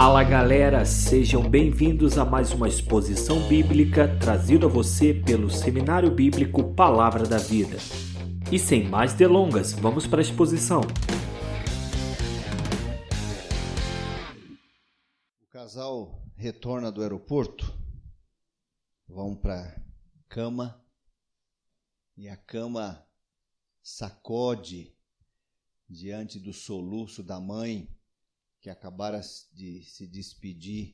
Fala galera, sejam bem-vindos a mais uma exposição bíblica trazida a você pelo Seminário Bíblico Palavra da Vida. E sem mais delongas, vamos para a exposição. O casal retorna do aeroporto, vão para a cama e a cama sacode diante do soluço da mãe que acabara de se despedir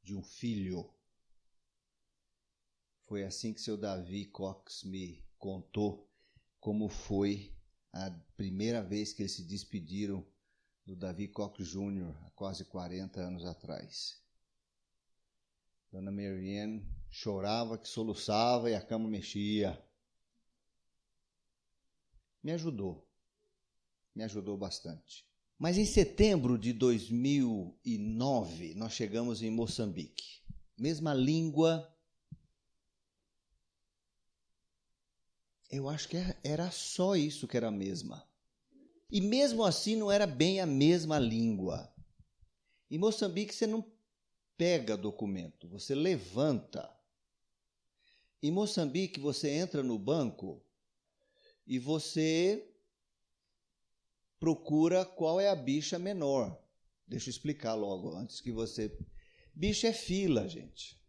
de um filho. Foi assim que seu Davi Cox me contou como foi a primeira vez que eles se despediram do Davi Cox Jr., há quase 40 anos atrás. Dona Marianne chorava, que soluçava e a cama mexia. Me ajudou bastante. Mas em setembro de 2009, nós chegamos em Moçambique. Mesma língua. Eu acho que era só isso que era a mesma. E mesmo assim não era bem a mesma língua. Em Moçambique você não pega documento, você levanta. Em Moçambique você entra no banco e você procura qual é a bicha menor. Deixa eu explicar logo, antes que você... Bicha é fila, gente.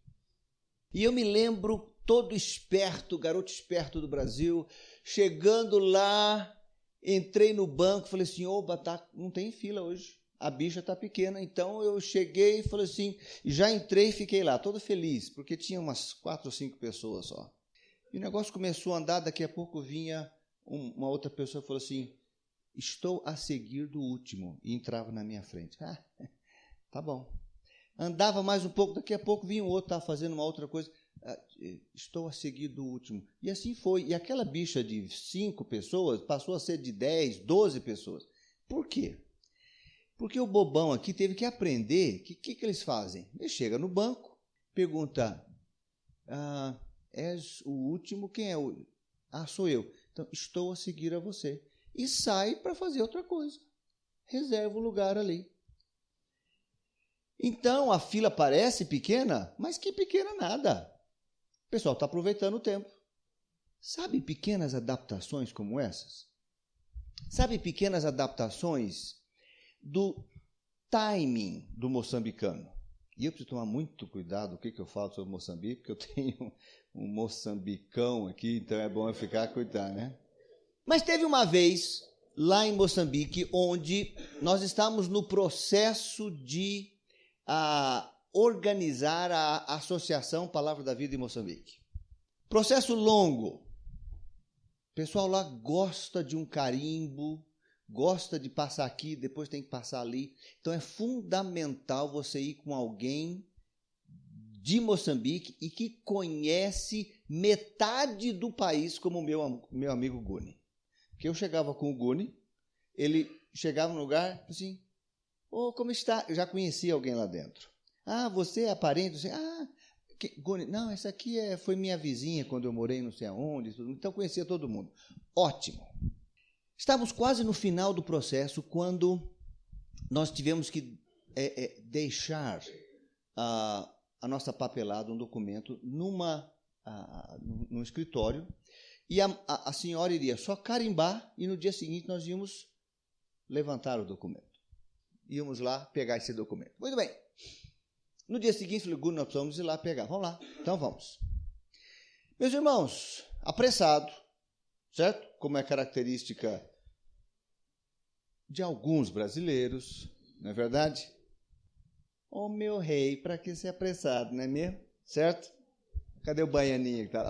E eu me lembro, todo esperto, garoto esperto do Brasil, chegando lá, entrei no banco, falei assim, oba, não tem fila hoje, a bicha está pequena. Então eu cheguei e falei assim, já entrei e fiquei lá, todo feliz, porque tinha umas 4 ou 5 pessoas só. E o negócio começou a andar, daqui a pouco vinha uma outra pessoa e falou assim, estou a seguir do último, e entrava na minha frente. Ah, tá bom. Andava mais um pouco, daqui a pouco vinha um outro, estava fazendo uma outra coisa. Estou a seguir do último. E assim foi. E aquela bicha de 5 pessoas passou a ser de 10, 12 pessoas. Por quê? Porque o bobão aqui teve que aprender que eles fazem. Ele chega no banco, pergunta, és o último? Quem é o... sou eu. Então, estou a seguir a você. E sai para fazer outra coisa. Reserva o lugar ali. Então, a fila parece pequena, mas que pequena nada. O pessoal está aproveitando o tempo. Sabe pequenas adaptações como essas? Sabe pequenas adaptações do timing do moçambicano? E eu preciso tomar muito cuidado o que eu falo sobre Moçambique, porque eu tenho um moçambicão aqui, então é bom eu ficar cuidando, né? Mas teve uma vez, lá em Moçambique, onde nós estávamos no processo de organizar a Associação Palavra da Vida em Moçambique. Processo longo. O pessoal lá gosta de um carimbo, gosta de passar aqui, depois tem que passar ali. Então é fundamental você ir com alguém de Moçambique e que conhece metade do país, como o meu amigo Guni. Que eu chegava com o Guni, ele chegava no lugar, assim, como está? Eu já conhecia alguém lá dentro. Você é parente? Guni, não, essa aqui foi minha vizinha quando eu morei não sei aonde, então conhecia todo mundo. Ótimo. Estávamos quase no final do processo, quando nós tivemos que deixar a nossa papelada, um documento, num escritório. E a senhora iria só carimbar e no dia seguinte nós íamos levantar o documento. Íamos lá pegar esse documento. Muito bem. No dia seguinte, falei, nós precisamos ir lá pegar. Vamos lá. Então vamos. Meus irmãos, apressado, certo? Como é característica de alguns brasileiros, não é verdade? Meu rei, para que ser apressado, não é mesmo? Certo? Cadê o baianinho que está?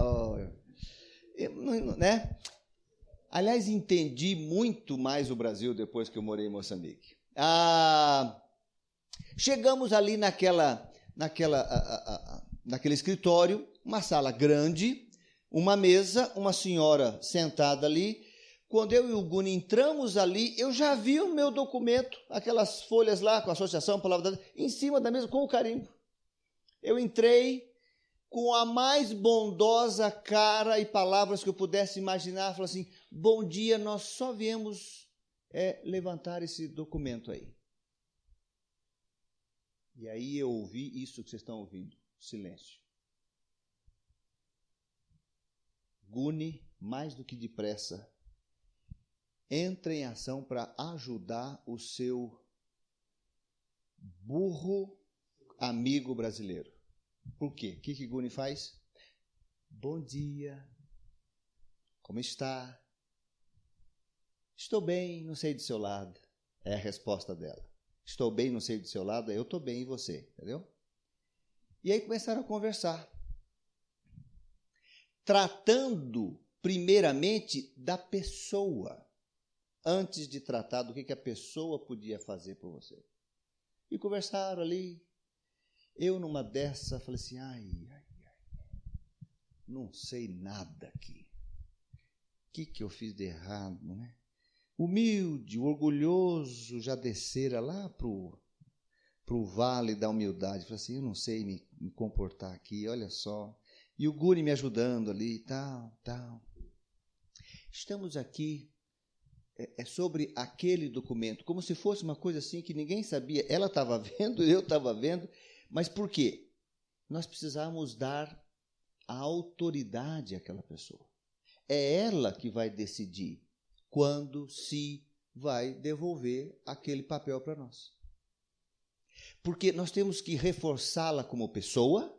Né? Aliás, entendi muito mais o Brasil depois que eu morei em Moçambique. Chegamos ali naquele escritório, uma sala grande, uma mesa, uma senhora sentada ali. Quando eu e o Guni entramos ali, eu já vi o meu documento, aquelas folhas lá com a Associação Palavra da Vida, em cima da mesa com o carimbo. Eu entrei com a mais bondosa cara e palavras que eu pudesse imaginar, falou assim, bom dia, nós só viemos levantar esse documento aí. E aí eu ouvi isso que vocês estão ouvindo. Silêncio. Guni, mais do que depressa, entra em ação para ajudar o seu burro amigo brasileiro. Por quê? O que Guni faz? Bom dia. Como está? Estou bem, não sei do seu lado. É a resposta dela. Estou bem, não sei do seu lado, eu estou bem e você, entendeu? E aí começaram a conversar. Tratando primeiramente da pessoa, antes de tratar do que a pessoa podia fazer por você. E conversaram ali. Eu numa dessa falei assim, não sei nada aqui. O que eu fiz de errado, né? Humilde, orgulhoso, já descera lá pro vale da humildade. Falei assim, eu não sei me comportar aqui, olha só. E o Guni me ajudando ali e tal. Estamos aqui, é sobre aquele documento, como se fosse uma coisa assim que ninguém sabia. Ela estava vendo, eu estava vendo, mas por quê? Nós precisamos dar a autoridade àquela pessoa. É ela que vai decidir quando se vai devolver aquele papel para nós. Porque nós temos que reforçá-la como pessoa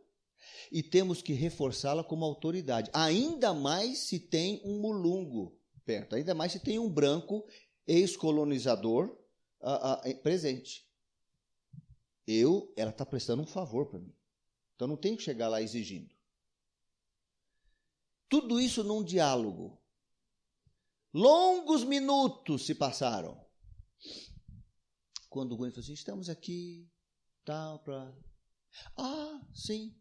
e temos que reforçá-la como autoridade. Ainda mais se tem um mulungo perto, ainda mais se tem um branco ex-colonizador presente. Ela está prestando um favor para mim. Então não tenho que chegar lá exigindo. Tudo isso num diálogo. Longos minutos se passaram. Quando o Guni falou assim, estamos aqui, tal, para... sim.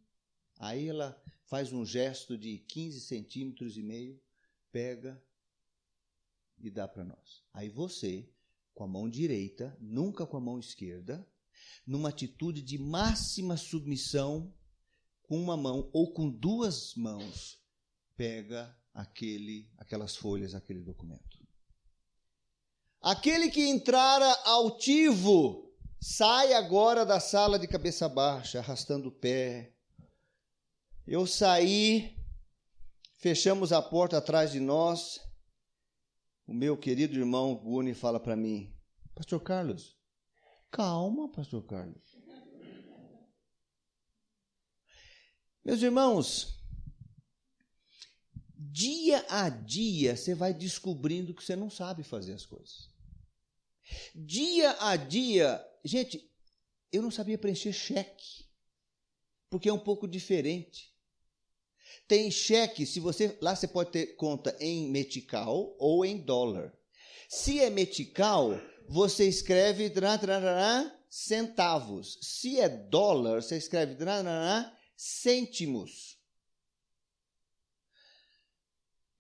Aí ela faz um gesto de 15 centímetros e meio, pega e dá para nós. Aí você, com a mão direita, nunca com a mão esquerda, numa atitude de máxima submissão, com uma mão ou com duas mãos, pega aquelas folhas, aquele documento. Aquele que entrara altivo, sai agora da sala de cabeça baixa, arrastando o pé. Eu saí, fechamos a porta atrás de nós. O meu querido irmão Guni fala para mim, Pastor Carlos, calma, Pastor Carlos. Meus irmãos, dia a dia você vai descobrindo que você não sabe fazer as coisas. Dia a dia, gente, eu não sabia preencher cheque, porque é um pouco diferente. Tem cheque, lá você pode ter conta em metical ou em dólar. Se é metical, você escreve centavos. Se é dólar, você escreve cêntimos.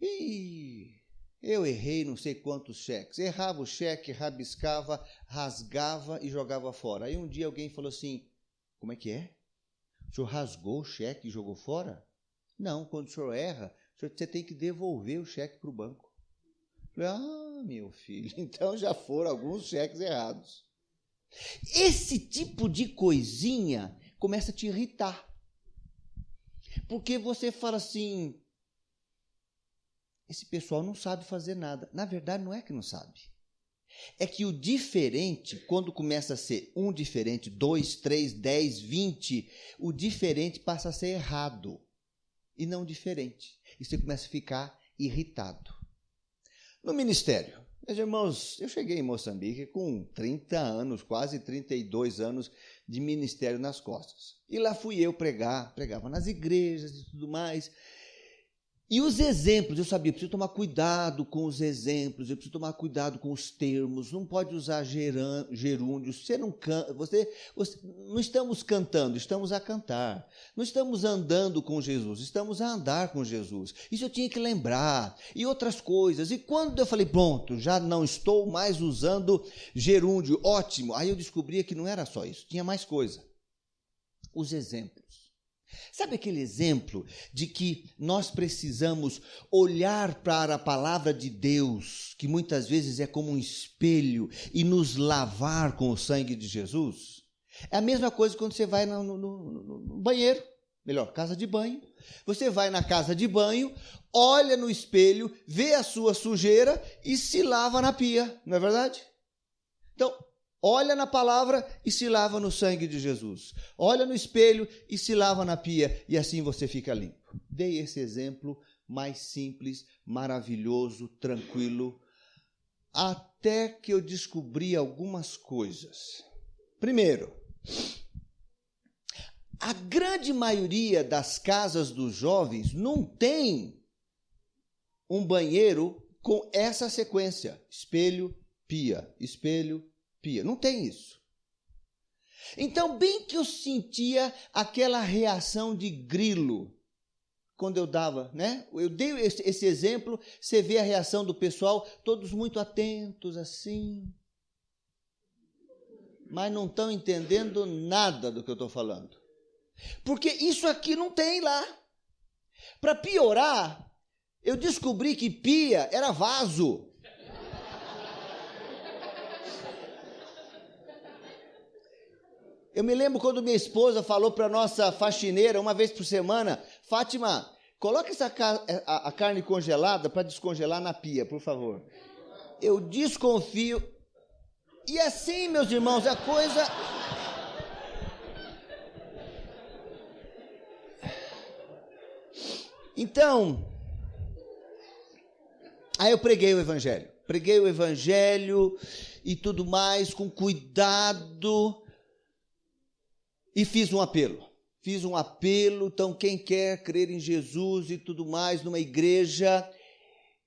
E eu errei não sei quantos cheques. Errava o cheque, rabiscava, rasgava e jogava fora. Aí um dia alguém falou assim, como é que é? O senhor rasgou o cheque e jogou fora? Não, quando o senhor erra, você tem que devolver o cheque para o banco. Eu falei, meu filho, então já foram alguns cheques errados. Esse tipo de coisinha começa a te irritar. Porque você fala assim, esse pessoal não sabe fazer nada. Na verdade, não é que não sabe. É que o diferente, quando começa a ser um diferente, 2, 3, 10, 20, o diferente passa a ser errado e não diferente. E você começa a ficar irritado. No ministério, meus irmãos, eu cheguei em Moçambique com 30 anos, quase 32 anos de ministério nas costas. E lá fui eu pregava nas igrejas e tudo mais. E os exemplos, eu sabia, eu preciso tomar cuidado com os exemplos, eu preciso tomar cuidado com os termos, não pode usar gerúndios, você não estamos cantando, estamos a cantar, não estamos andando com Jesus, estamos a andar com Jesus, isso eu tinha que lembrar, e outras coisas, e quando eu falei, pronto, já não estou mais usando gerúndio, ótimo, aí eu descobri que não era só isso, tinha mais coisa, os exemplos. Sabe aquele exemplo de que nós precisamos olhar para a palavra de Deus, que muitas vezes é como um espelho, e nos lavar com o sangue de Jesus? É a mesma coisa quando você vai no banheiro, melhor, casa de banho. Você vai na casa de banho, olha no espelho, vê a sua sujeira e se lava na pia, não é verdade? Então, olha na palavra e se lava no sangue de Jesus. Olha no espelho e se lava na pia, e assim você fica limpo. Dei esse exemplo mais simples, maravilhoso, tranquilo, até que eu descobri algumas coisas. Primeiro, a grande maioria das casas dos jovens não tem um banheiro com essa sequência: espelho, pia, espelho, pia. Não tem isso. Então, bem que eu sentia aquela reação de grilo quando eu dava, né? Eu dei esse exemplo, você vê a reação do pessoal, todos muito atentos assim, mas não estão entendendo nada do que eu estou falando. Porque isso aqui não tem lá. Para piorar, eu descobri que pia era vaso. Eu me lembro quando minha esposa falou para a nossa faxineira, uma vez por semana: Fátima, coloca a carne congelada para descongelar na pia, por favor. Eu desconfio. E assim, meus irmãos, a coisa... Então, aí eu preguei o evangelho e tudo mais, com cuidado, e fiz um apelo, então quem quer crer em Jesus e tudo mais, numa igreja,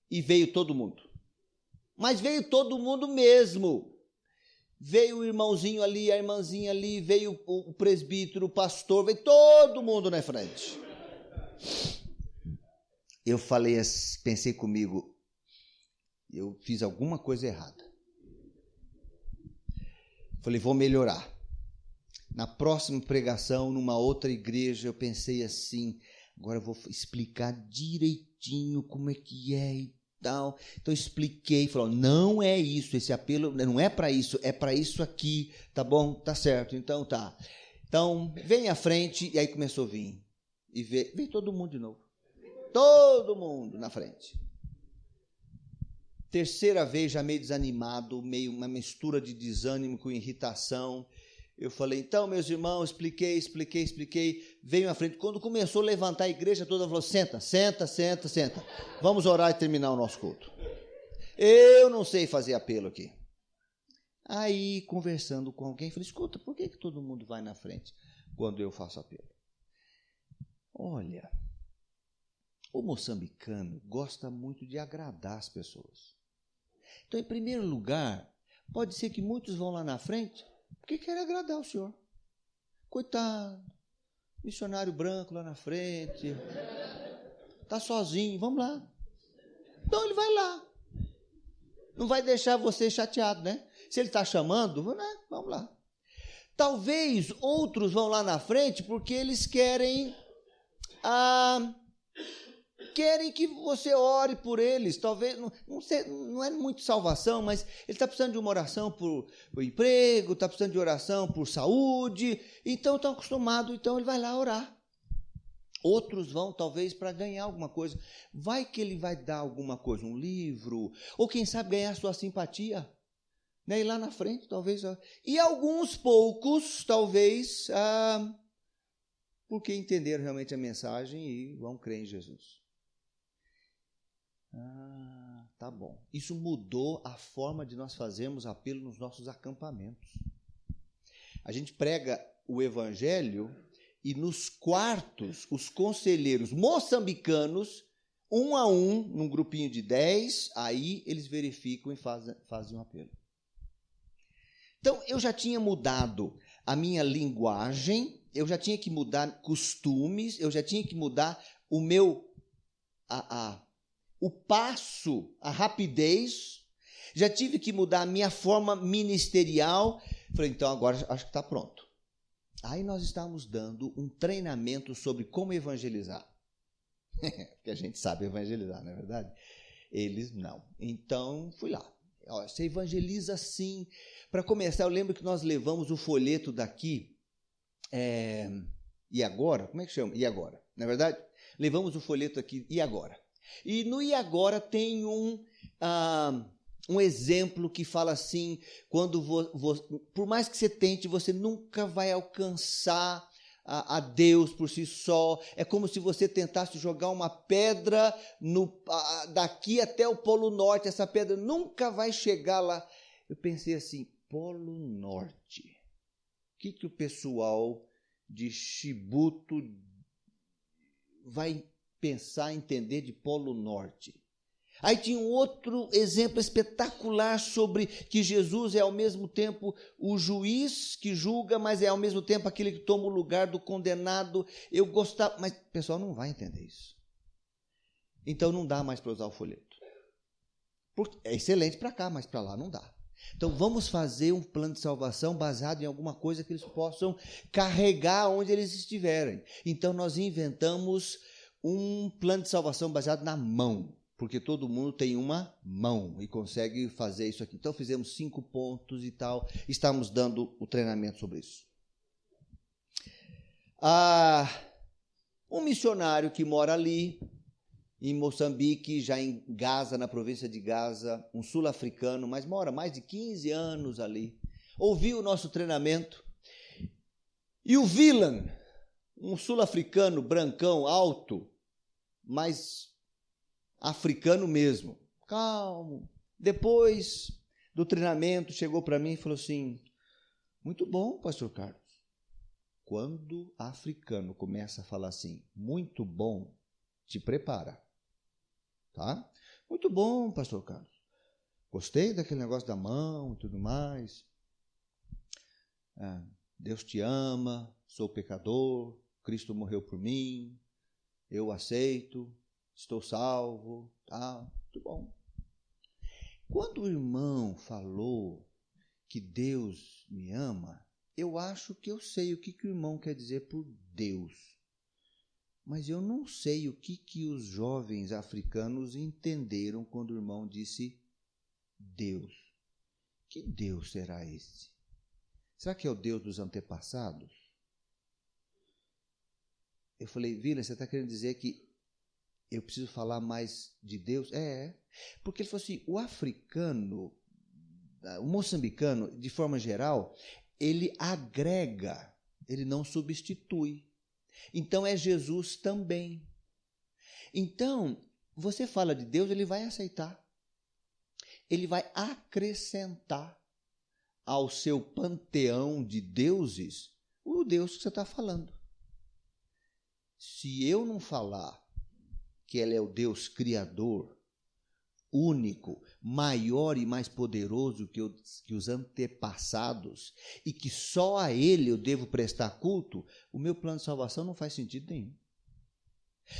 e veio todo mundo, mas veio todo mundo mesmo, veio o irmãozinho ali, a irmãzinha ali, veio o presbítero, o pastor, veio todo mundo na frente. Eu falei, pensei comigo, eu fiz alguma coisa errada. Falei, vou melhorar. Na próxima pregação, numa outra igreja, eu pensei assim, agora eu vou explicar direitinho como é que é e tal. Então eu expliquei, falou, não é isso, esse apelo não é para isso, é para isso aqui, tá bom? Tá certo, então tá. Então, vem à frente, e aí começou a vir. E veio todo mundo de novo. Todo mundo na frente. Terceira vez, já meio desanimado, meio uma mistura de desânimo com irritação. Eu falei, então, meus irmãos, expliquei, veio à frente. Quando começou a levantar a igreja toda, falou, senta. Vamos orar e terminar o nosso culto. Eu não sei fazer apelo aqui. Aí, conversando com alguém, falei, escuta, por que todo mundo vai na frente quando eu faço apelo? Olha, o moçambicano gosta muito de agradar as pessoas. Então, em primeiro lugar, pode ser que muitos vão lá na frente porque querem agradar o senhor. Coitado, missionário branco lá na frente, está sozinho, vamos lá. Então, ele vai lá. Não vai deixar você chateado, né? Se ele está chamando, né? Vamos lá. Talvez outros vão lá na frente porque eles querem que você ore por eles, talvez, não é muito salvação, mas ele está precisando de uma oração por emprego, está precisando de oração por saúde, então estão acostumados, então ele vai lá orar. Outros vão, talvez, para ganhar alguma coisa. Vai que ele vai dar alguma coisa, um livro, ou quem sabe ganhar sua simpatia, né? E lá na frente, talvez. E alguns poucos, talvez, porque entenderam realmente a mensagem e vão crer em Jesus. Tá bom. Isso mudou a forma de nós fazermos apelo nos nossos acampamentos. A gente prega o evangelho e nos quartos, os conselheiros moçambicanos, um a um, num grupinho de 10, aí eles verificam e fazem um apelo. Então, eu já tinha mudado a minha linguagem, eu já tinha que mudar costumes, eu já tinha que mudar o meu... o passo, a rapidez, já tive que mudar a minha forma ministerial. Falei, então agora acho que está pronto. Aí nós estávamos dando um treinamento sobre como evangelizar. Porque a gente sabe evangelizar, não é verdade? Eles não. Então fui lá. Ó, você evangeliza sim. Para começar, eu lembro que nós levamos o folheto daqui, E Agora? Como é que chama? E Agora, não é verdade? Levamos o folheto aqui, E Agora? E no E Agora tem um exemplo que fala assim, quando por mais que você tente, você nunca vai alcançar a Deus por si só. É como se você tentasse jogar uma pedra daqui até o Polo Norte, essa pedra nunca vai chegar lá. Eu pensei assim, Polo Norte, o que o pessoal de Chibuto vai pensar, entender de Polo Norte? Aí tinha um outro exemplo espetacular sobre que Jesus é ao mesmo tempo o juiz que julga, mas é ao mesmo tempo aquele que toma o lugar do condenado. Eu gostava, mas o pessoal não vai entender isso. Então não dá mais para usar o folheto. É excelente para cá, mas para lá não dá. Então vamos fazer um plano de salvação baseado em alguma coisa que eles possam carregar onde eles estiverem. Então nós inventamos um plano de salvação baseado na mão, porque todo mundo tem uma mão e consegue fazer isso aqui. Então fizemos 5 pontos e tal, estamos dando o treinamento sobre isso. Um missionário que mora ali, em Moçambique, já em Gaza, na província de Gaza, um sul-africano, mas mora mais de 15 anos ali, ouviu o nosso treinamento, e o Vilan, um sul-africano, brancão, alto, mas africano mesmo, calmo. Depois do treinamento, chegou para mim e falou assim, muito bom, pastor Carlos. Quando africano começa a falar assim, muito bom, te prepara, tá? Muito bom, pastor Carlos. Gostei daquele negócio da mão e tudo mais. Deus te ama, sou pecador, Cristo morreu por mim, eu aceito, estou salvo, tá? Muito bom. Quando o irmão falou que Deus me ama, eu acho que eu sei o que o irmão quer dizer por Deus. Mas eu não sei o que os jovens africanos entenderam quando o irmão disse Deus. Que Deus será esse? Será que é o Deus dos antepassados? Eu falei, Vila, você está querendo dizer que eu preciso falar mais de Deus? Porque ele falou assim, o africano, o moçambicano, de forma geral, ele agrega, ele não substitui. Então é Jesus também. Então, você fala de Deus, ele vai aceitar. Ele vai acrescentar ao seu panteão de deuses o Deus que você está falando. Se eu não falar que ele é o Deus criador, único, maior e mais poderoso que os antepassados, e que só a ele eu devo prestar culto, o meu plano de salvação não faz sentido nenhum.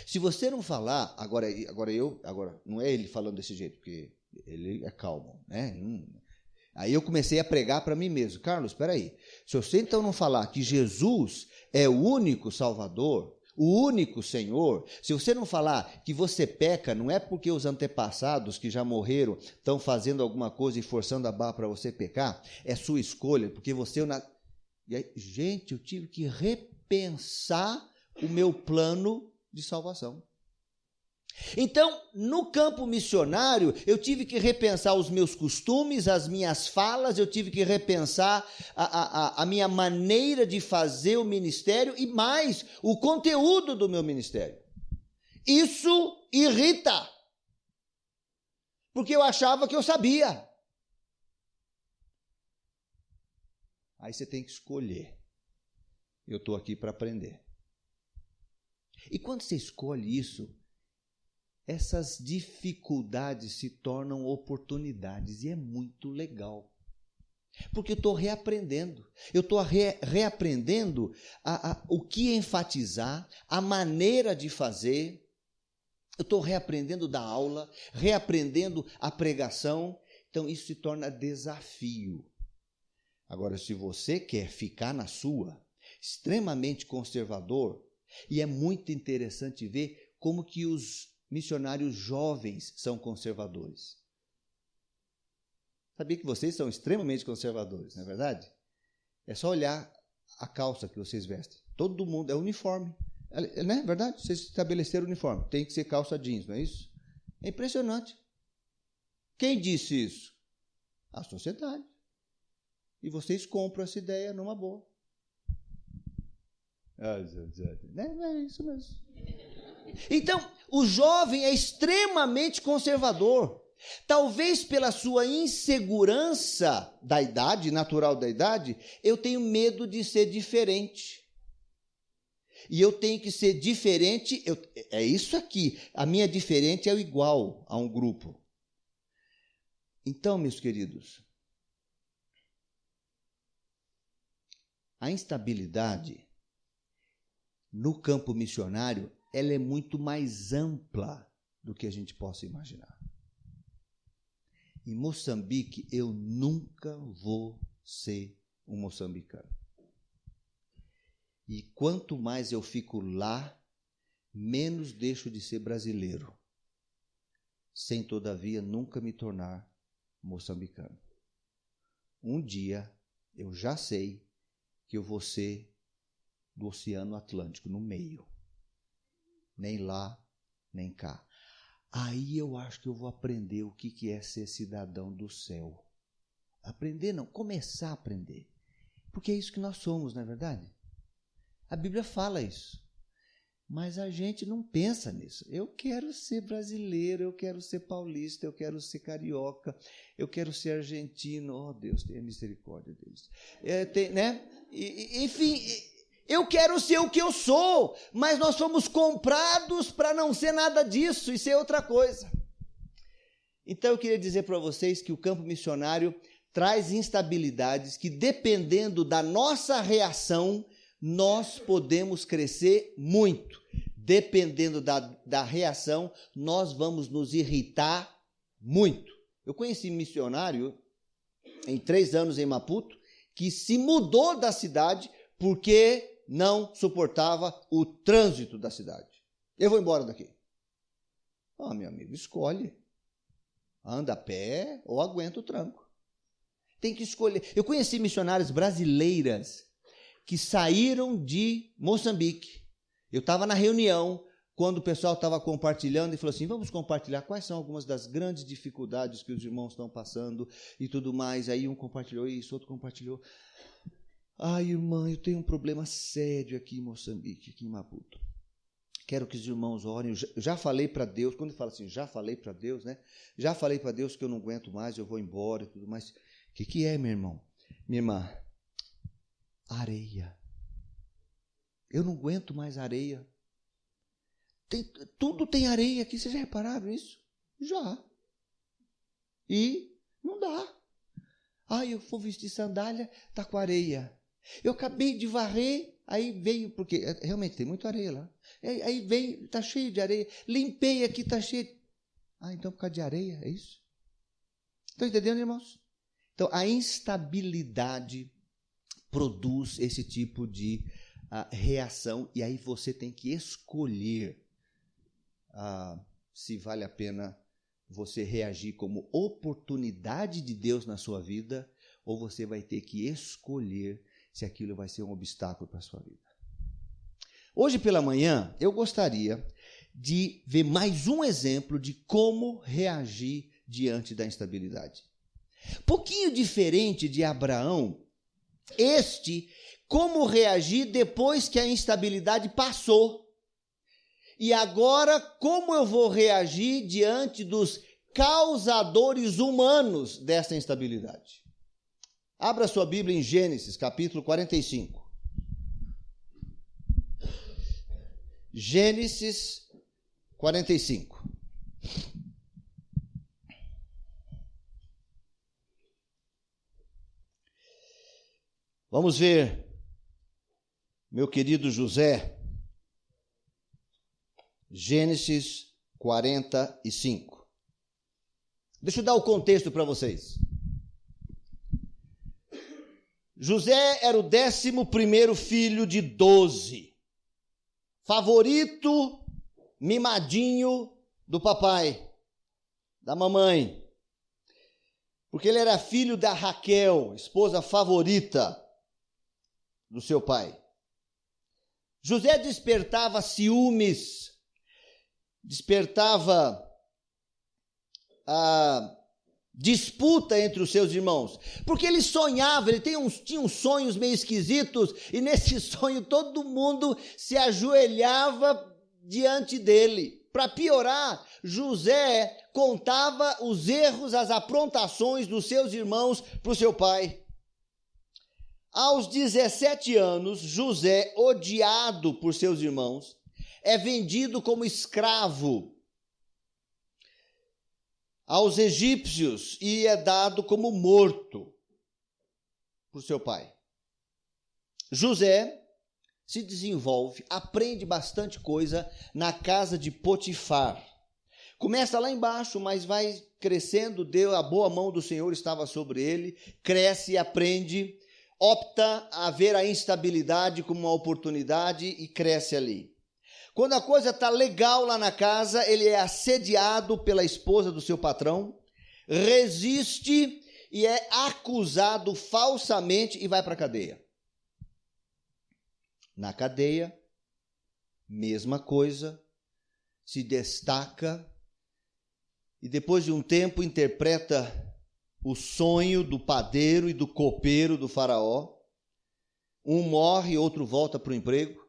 Se você não falar, agora não é ele falando desse jeito, porque ele é calmo, né? Aí eu comecei a pregar para mim mesmo, Carlos, espera aí, se você então não falar que Jesus é o único Salvador, o único Senhor, se você não falar que você peca, não é porque os antepassados que já morreram estão fazendo alguma coisa e forçando a barra para você pecar, é sua escolha, porque você... E aí, gente, eu tive que repensar o meu plano de salvação. Então, no campo missionário, eu tive que repensar os meus costumes, as minhas falas, eu tive que repensar a minha maneira de fazer o ministério e mais, o conteúdo do meu ministério. Isso irrita, porque eu achava que eu sabia. Aí você tem que escolher. Eu estou aqui para aprender. E quando você escolhe isso, essas dificuldades se tornam oportunidades e é muito legal. Porque eu estou reaprendendo. Eu estou reaprendendo o que enfatizar, a maneira de fazer. Eu estou reaprendendo da aula, reaprendendo a pregação. Então isso se torna desafio. Agora, se você quer ficar na sua, extremamente conservador, e é muito interessante ver como que os missionários jovens são conservadores. Sabia que vocês são extremamente conservadores, não é verdade? É só olhar a calça que vocês vestem. Todo mundo é uniforme. Não é verdade? Vocês estabeleceram o uniforme. Tem que ser calça jeans, não é isso? É impressionante. Quem disse isso? A sociedade. E vocês compram essa ideia numa boa. É isso mesmo. Então, o jovem é extremamente conservador. Talvez pela sua insegurança da idade, natural da idade, eu tenho medo de ser diferente. E eu tenho que ser diferente, é isso aqui. A minha diferente é o igual a um grupo. Então, meus queridos, a instabilidade no campo missionário, ela é muito mais ampla do que a gente possa imaginar. Em Moçambique, eu nunca vou ser um moçambicano. E quanto mais eu fico lá, menos deixo de ser brasileiro, sem, todavia, nunca me tornar moçambicano. Um dia, eu já sei que eu vou ser do Oceano Atlântico, no meio. Nem lá, nem cá. Aí eu acho que eu vou aprender o que é ser cidadão do céu. Aprender não, começar a aprender. Porque é isso que nós somos, não é verdade? A Bíblia fala isso. Mas a gente não pensa nisso. Eu quero ser brasileiro, eu quero ser paulista, eu quero ser carioca, eu quero ser argentino. Oh, Deus, tenha misericórdia deles. Enfim, eu quero ser o que eu sou, mas nós fomos comprados para não ser nada disso e ser outra coisa. Então eu queria dizer para vocês que o campo missionário traz instabilidades que, dependendo da nossa reação, nós podemos crescer muito. Dependendo da reação, nós vamos nos irritar muito. Eu conheci missionário em 3 anos em Maputo, que se mudou da cidade porque não suportava o trânsito da cidade. Eu vou embora daqui. Meu amigo, escolhe. Anda a pé ou aguenta o tranco. Tem que escolher. Eu conheci missionárias brasileiras que saíram de Moçambique. Eu estava na reunião, quando o pessoal estava compartilhando, e falou assim, vamos compartilhar quais são algumas das grandes dificuldades que os irmãos estão passando e tudo mais. Aí um compartilhou isso, outro compartilhou. Irmã, eu tenho um problema sério aqui em Moçambique, aqui em Maputo. Quero que os irmãos orem. Eu já falei para Deus, quando ele fala assim, já falei para Deus, né? Já falei para Deus que eu não aguento mais, eu vou embora e tudo mais. O que é, meu irmão? Minha irmã, areia. Eu não aguento mais areia. Tudo tem areia aqui, vocês já repararam isso? Já. E não dá. Eu vou vestir sandália, está com areia. Eu acabei de varrer, aí veio, porque realmente tem muita areia lá. Aí veio, está cheio de areia. Limpei aqui, está cheio. Então por causa de areia, é isso? Estão entendendo, irmãos? Então a instabilidade produz esse tipo de reação, e aí você tem que escolher se vale a pena você reagir como oportunidade de Deus na sua vida, ou você vai ter que escolher se aquilo vai ser um obstáculo para a sua vida. Hoje pela manhã, eu gostaria de ver mais um exemplo de como reagir diante da instabilidade. Pouquinho diferente de Abraão, como reagir depois que a instabilidade passou. E agora, como eu vou reagir diante dos causadores humanos dessa instabilidade? Abra sua Bíblia em Gênesis, capítulo 45. Gênesis 45. Vamos ver, meu querido José, Gênesis 45. Deixa eu dar o contexto para vocês. José era o 11º filho de 12. Favorito, mimadinho do papai, da mamãe. porque ele era filho da Raquel, esposa favorita do seu pai. José despertava ciúmes, despertava a disputa entre os seus irmãos, porque ele sonhava, ele tinha uns sonhos meio esquisitos, e nesse sonho todo mundo se ajoelhava diante dele. Para piorar, José contava os erros, as aprontações dos seus irmãos para o seu pai. Aos 17 anos, José, odiado por seus irmãos, é vendido como escravo aos egípcios e é dado como morto por seu pai. José se desenvolve, aprende bastante coisa na casa de Potifar. Começa lá embaixo, mas vai crescendo, a boa mão do Senhor estava sobre ele, cresce e aprende, opta a ver a instabilidade como uma oportunidade e cresce ali. Quando a coisa está legal lá na casa, ele é assediado pela esposa do seu patrão, resiste e é acusado falsamente e vai para a cadeia. Na cadeia, mesma coisa, se destaca e depois de um tempo interpreta o sonho do padeiro e do copeiro do faraó. Um morre, outro volta para o emprego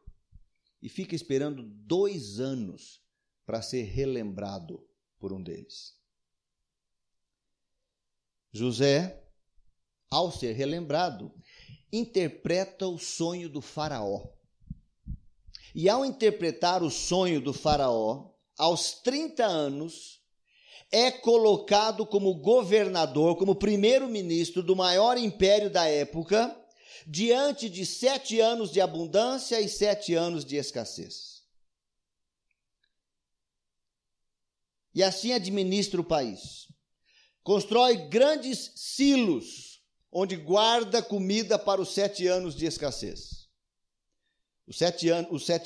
e fica esperando 2 anos para ser relembrado por um deles. José, ao ser relembrado, interpreta o sonho do faraó. E ao interpretar o sonho do faraó, aos 30 anos, é colocado como governador, como primeiro-ministro do maior império da época, diante de 7 anos de abundância e 7 anos de escassez. E assim administra o país. Constrói grandes silos, onde guarda comida para os 7 anos de escassez. Os 7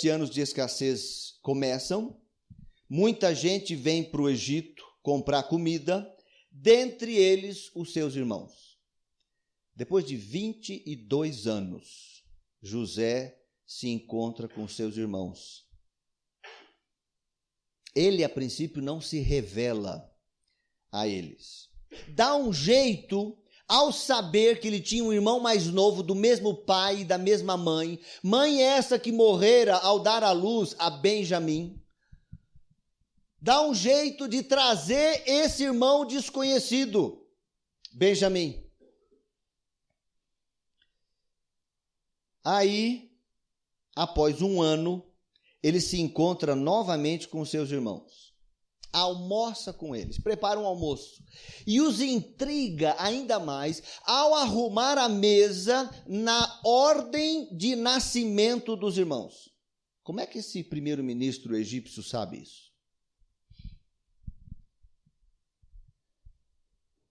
anos de escassez começam, muita gente vem para o Egito comprar comida, dentre eles os seus irmãos. Depois de 22 anos, José se encontra com seus irmãos. Ele, a princípio, não se revela a eles. Dá um jeito ao saber que ele tinha um irmão mais novo, do mesmo pai e da mesma mãe. Mãe essa que morrera ao dar à luz a Benjamim. Dá um jeito de trazer esse irmão desconhecido, Benjamim. Aí, após 1 ano, ele se encontra novamente com seus irmãos. Almoça com eles, prepara um almoço. E os intriga ainda mais ao arrumar a mesa na ordem de nascimento dos irmãos. Como é que esse primeiro-ministro egípcio sabe isso?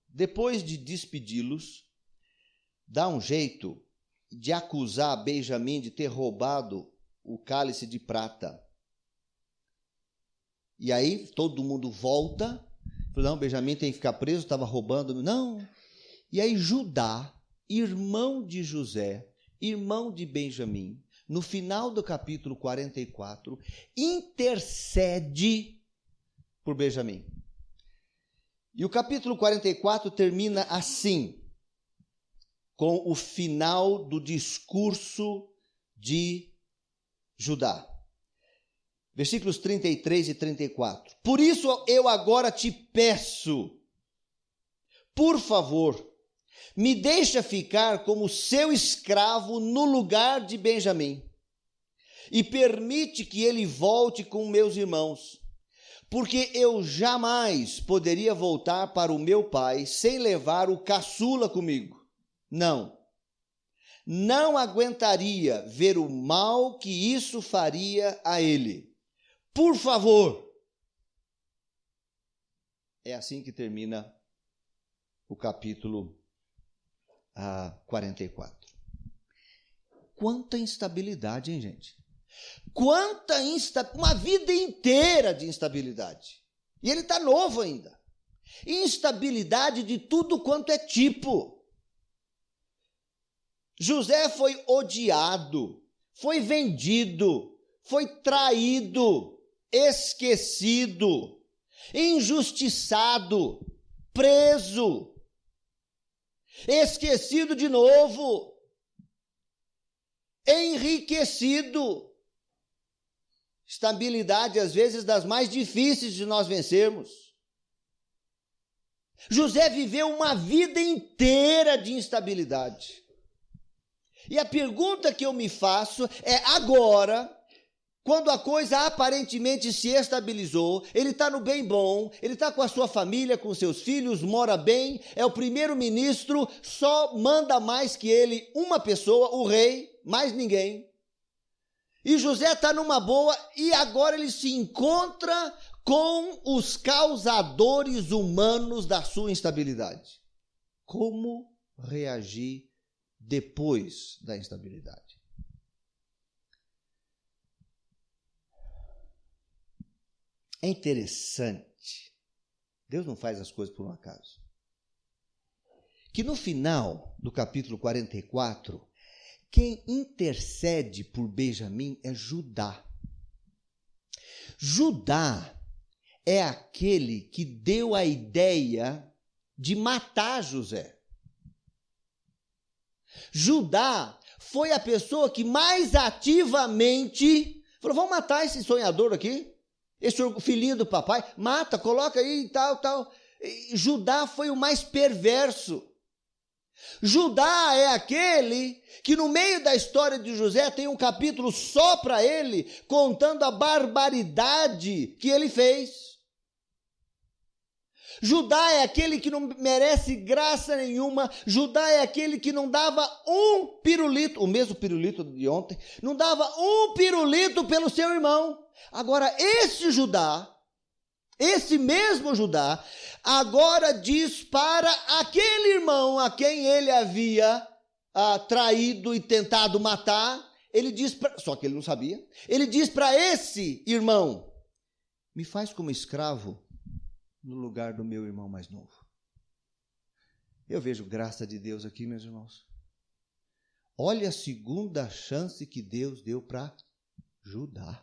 Depois de despedi-los, dá um jeito de acusar Benjamim de ter roubado o cálice de prata. E aí todo mundo volta, fala, não, Benjamim tem que ficar preso, estava roubando. Não. E aí Judá, irmão de José, irmão de Benjamim, no final do capítulo 44, intercede por Benjamim. E o capítulo 44 termina assim, com o final do discurso de Judá. Versículos 33 e 34. Por isso eu agora te peço, por favor, me deixa ficar como seu escravo no lugar de Benjamim e permite que ele volte com meus irmãos, porque eu jamais poderia voltar para o meu pai sem levar o caçula comigo. Não aguentaria ver o mal que isso faria a ele. Por favor. É assim que termina o capítulo 44. Quanta instabilidade, hein, gente? Uma vida inteira de instabilidade. E ele está novo ainda. Instabilidade de tudo quanto é tipo. José foi odiado, foi vendido, foi traído, esquecido, injustiçado, preso, esquecido de novo, enriquecido. Estabilidade, às vezes, das mais difíceis de nós vencermos. José viveu uma vida inteira de instabilidade. E a pergunta que eu me faço é agora, quando a coisa aparentemente se estabilizou, ele está no bem bom, ele está com a sua família, com seus filhos, mora bem, é o primeiro-ministro, só manda mais que ele uma pessoa, o rei, mais ninguém. E José está numa boa e agora ele se encontra com os causadores humanos da sua instabilidade. Como reagir depois da instabilidade? É interessante, Deus não faz as coisas por um acaso, que no final do capítulo 44, quem intercede por Benjamim é Judá. Judá é aquele que deu a ideia de matar José. Judá foi a pessoa que mais ativamente falou, vamos matar esse sonhador aqui, esse filhinho do papai, mata, coloca aí e tal. E Judá foi o mais perverso. Judá é aquele que no meio da história de José tem um capítulo só para ele, contando a barbaridade que ele fez. Judá é aquele que não merece graça nenhuma. Judá é aquele que não dava um pirulito, o mesmo pirulito de ontem, não dava um pirulito pelo seu irmão. Agora esse Judá, esse mesmo Judá, agora diz para aquele irmão a quem ele havia traído e tentado matar, ele diz, só que ele não sabia, ele diz para esse irmão, me faz como escravo no lugar do meu irmão mais novo. Eu vejo graça de Deus aqui, meus irmãos. Olha a segunda chance que Deus deu para Judá.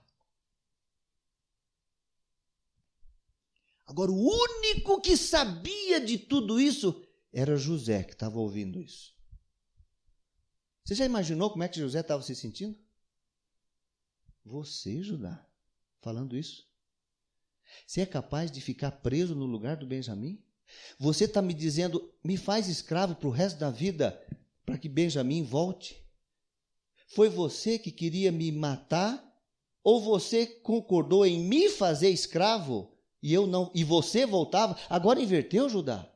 Agora, o único que sabia de tudo isso era José, que estava ouvindo isso. Você já imaginou como é que José estava se sentindo? Você, Judá, falando isso? Você é capaz de ficar preso no lugar do Benjamim? Você está me dizendo, me faz escravo para o resto da vida, para que Benjamim volte? Foi você que queria me matar? Ou você concordou em me fazer escravo? E eu não, e você voltava, agora inverteu, Judá?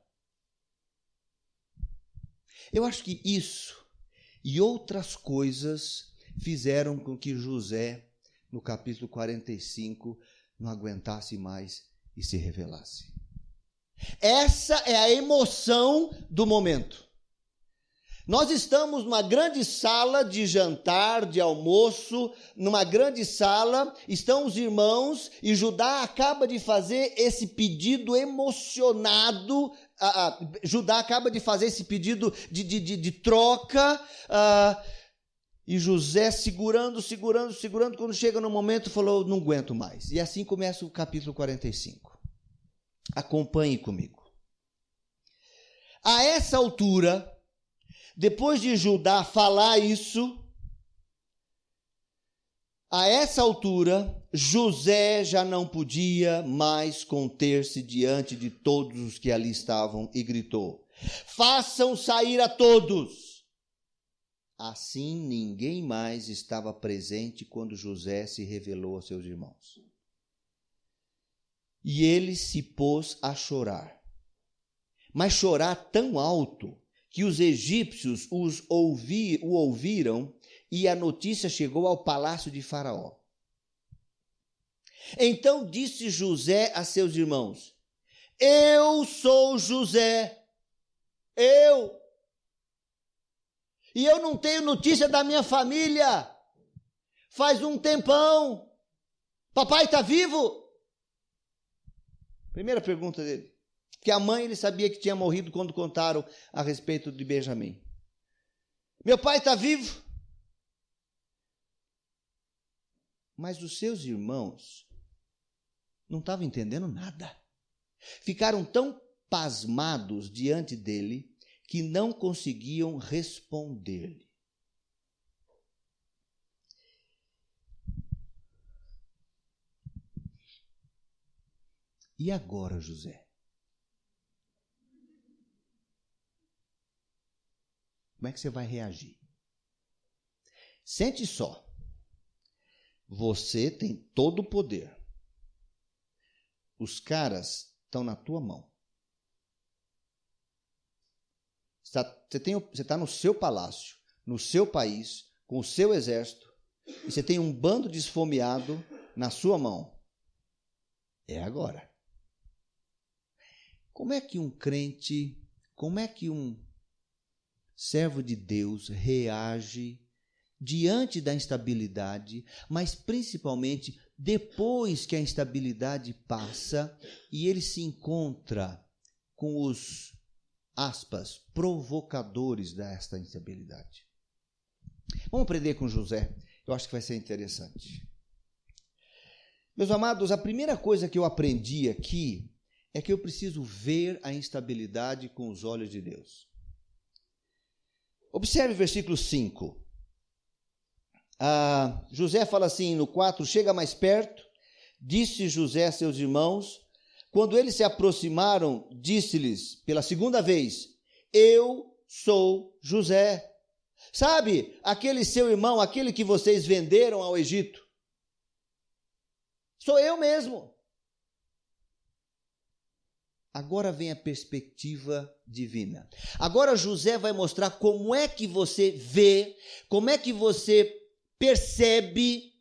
Eu acho que isso e outras coisas fizeram com que José, no capítulo 45, não aguentasse mais e se revelasse. Essa é a emoção do momento. Nós estamos numa grande sala de jantar, de almoço, numa grande sala, estão os irmãos e Judá acaba de fazer esse pedido emocionado, Judá acaba de fazer esse pedido de troca, e José segurando, quando chega no momento falou, não aguento mais. E assim começa o capítulo 45. Acompanhe comigo. A essa altura, depois de Judá falar isso, a essa altura, José já não podia mais conter-se diante de todos os que ali estavam e gritou, façam sair a todos. Assim, ninguém mais estava presente quando José se revelou aos seus irmãos. E ele se pôs a chorar, mas chorar tão alto que os egípcios o ouviram e a notícia chegou ao palácio de Faraó. Então disse José a seus irmãos, eu sou José, e eu não tenho notícia da minha família, faz um tempão, papai está vivo? Primeira pergunta dele, Porque a mãe, ele sabia que tinha morrido quando contaram a respeito de Benjamim. Meu pai está vivo. Mas os seus irmãos não estavam entendendo nada. Ficaram tão pasmados diante dele que não conseguiam responder-lhe. E agora, José? Como é que você vai reagir? Sente só. Você tem todo o poder. Os caras estão na tua mão. Você está no seu palácio, no seu país, com o seu exército, e você tem um bando de esfomeado na sua mão. É agora. Como é que um crente, como é que um servo de Deus reage diante da instabilidade, mas principalmente depois que a instabilidade passa e ele se encontra com os, aspas, provocadores desta instabilidade? Vamos aprender com José. Eu acho que vai ser interessante. Meus amados, a primeira coisa que eu aprendi aqui é que eu preciso ver a instabilidade com os olhos de Deus. Observe o versículo 5. José fala assim no 4, chega mais perto, disse José a seus irmãos, quando eles se aproximaram, disse-lhes pela segunda vez, eu sou José. Sabe, aquele seu irmão, aquele que vocês venderam ao Egito, sou eu mesmo. Agora vem a perspectiva divina. Agora José vai mostrar como é que você vê, como é que você percebe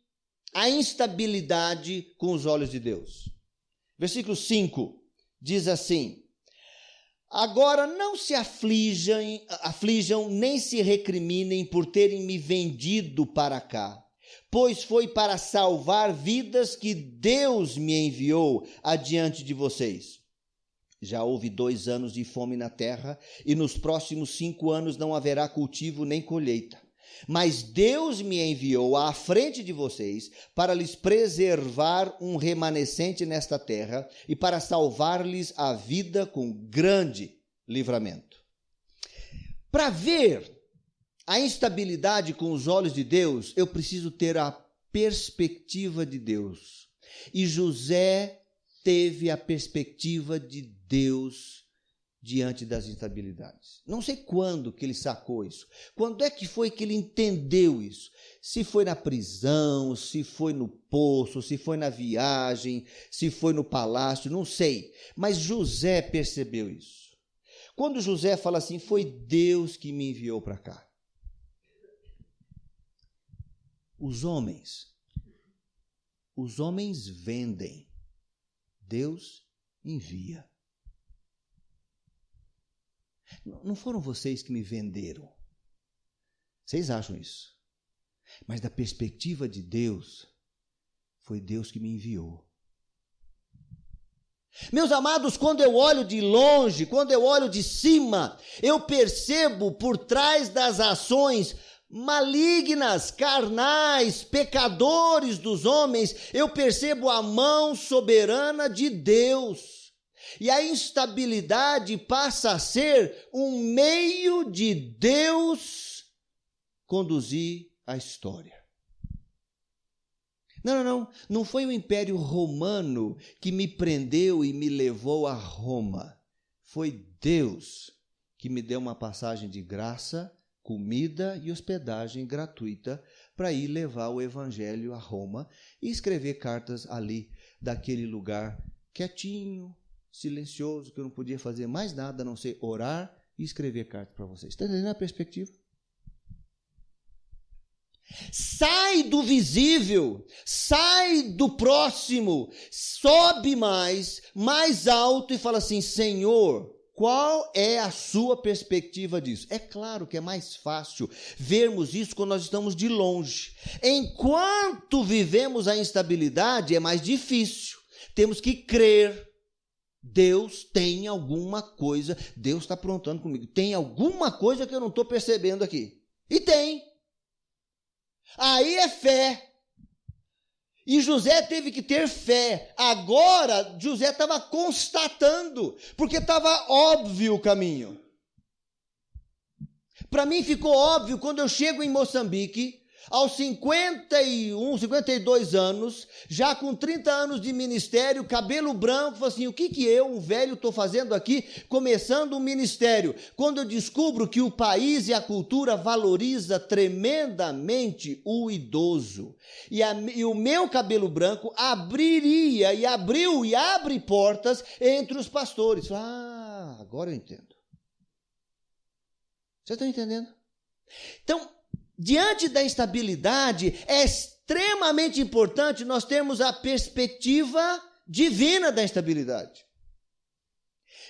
a instabilidade com os olhos de Deus. Versículo 5 diz assim, agora não se aflijam nem se recriminem por terem me vendido para cá, pois foi para salvar vidas que Deus me enviou adiante de vocês. Já houve 2 anos de fome na terra, e nos próximos 5 anos não haverá cultivo nem colheita. Mas Deus me enviou à frente de vocês para lhes preservar um remanescente nesta terra e para salvar-lhes a vida com grande livramento. Para ver a instabilidade com os olhos de Deus, eu preciso ter a perspectiva de Deus. E José teve a perspectiva de Deus diante das instabilidades. Não sei quando que ele sacou isso. Quando é que foi que ele entendeu isso? Se foi na prisão, se foi no poço, se foi na viagem, se foi no palácio, não sei. Mas José percebeu isso. Quando José fala assim, foi Deus que me enviou para cá. Os homens vendem. Deus envia. Não foram vocês que me venderam. Vocês acham isso? Mas da perspectiva de Deus, foi Deus que me enviou. Meus amados, quando eu olho de longe, quando eu olho de cima, eu percebo por trás das ações malignas, carnais, pecadores dos homens, eu percebo a mão soberana de Deus. E a instabilidade passa a ser um meio de Deus conduzir a história. Não foi o Império Romano que me prendeu e me levou a Roma. Foi Deus que me deu uma passagem de graça, comida e hospedagem gratuita para ir levar o evangelho a Roma e escrever cartas ali, daquele lugar quietinho, silencioso, que eu não podia fazer mais nada a não ser orar e escrever cartas para vocês. Está entendendo a perspectiva? Sai do visível, sai do próximo, sobe mais alto e fala assim, Senhor, qual é a sua perspectiva disso? É claro que é mais fácil vermos isso quando nós estamos de longe. Enquanto vivemos a instabilidade, é mais difícil. Temos que crer Deus tem alguma coisa, Deus está aprontando comigo. Tem alguma coisa que eu não estou percebendo aqui. E tem. Aí é fé. E José teve que ter fé. Agora, José estava constatando, porque estava óbvio o caminho. Para mim ficou óbvio quando eu chego em Moçambique, aos 51, 52 anos, já com 30 anos de ministério, cabelo branco, falei assim, o que eu, um velho, estou fazendo aqui, começando um ministério? Quando eu descubro que o país e a cultura valoriza tremendamente o idoso, e o meu cabelo branco abriria, e abriu, e abre portas entre os pastores. Ah, agora eu entendo. Você está entendendo? Então, diante da instabilidade, é extremamente importante nós termos a perspectiva divina da instabilidade.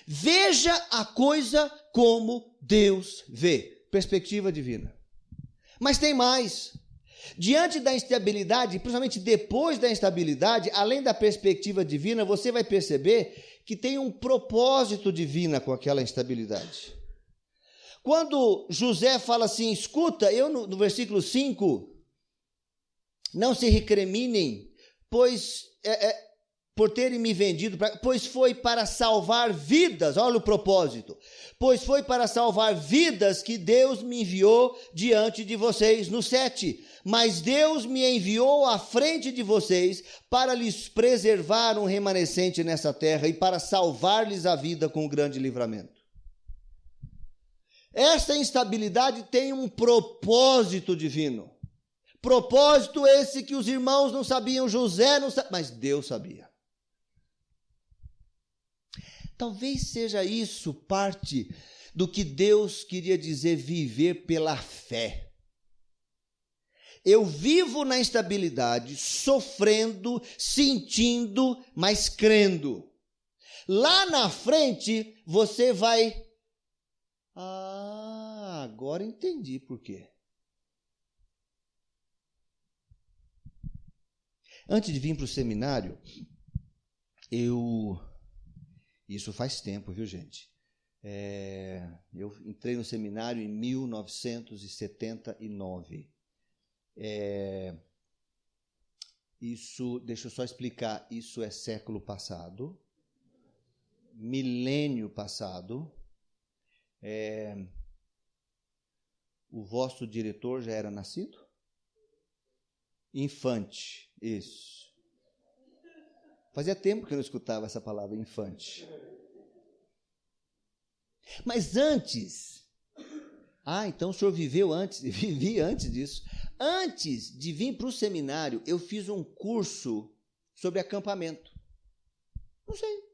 Veja a coisa como Deus vê. Perspectiva divina. Mas tem mais. Diante da instabilidade, principalmente depois da instabilidade, além da perspectiva divina, você vai perceber que tem um propósito divino com aquela instabilidade. Quando José fala assim, escuta, eu no versículo 5, não se recriminem, pois por terem me vendido, pois foi para salvar vidas, olha o propósito, pois foi para salvar vidas que Deus me enviou diante de vocês, no 7, mas Deus me enviou à frente de vocês para lhes preservar um remanescente nessa terra e para salvar-lhes a vida com um grande livramento. Essa instabilidade tem um propósito divino. Propósito esse que os irmãos não sabiam, José não sabia, mas Deus sabia. Talvez seja isso parte do que Deus queria dizer viver pela fé. Eu vivo na instabilidade, sofrendo, sentindo, mas crendo. Lá na frente você vai... Ah, agora entendi por quê. Antes de vir para o seminário, isso faz tempo, viu, gente? Eu entrei no seminário em 1979. Deixa eu só explicar, isso é século passado, milênio passado. O vosso diretor já era nascido? Infante, isso. Fazia tempo que eu não escutava essa palavra, infante. Mas antes, então o senhor viveu antes, vivi antes disso. Antes de vir para o seminário, eu fiz um curso sobre acampamento. Não sei.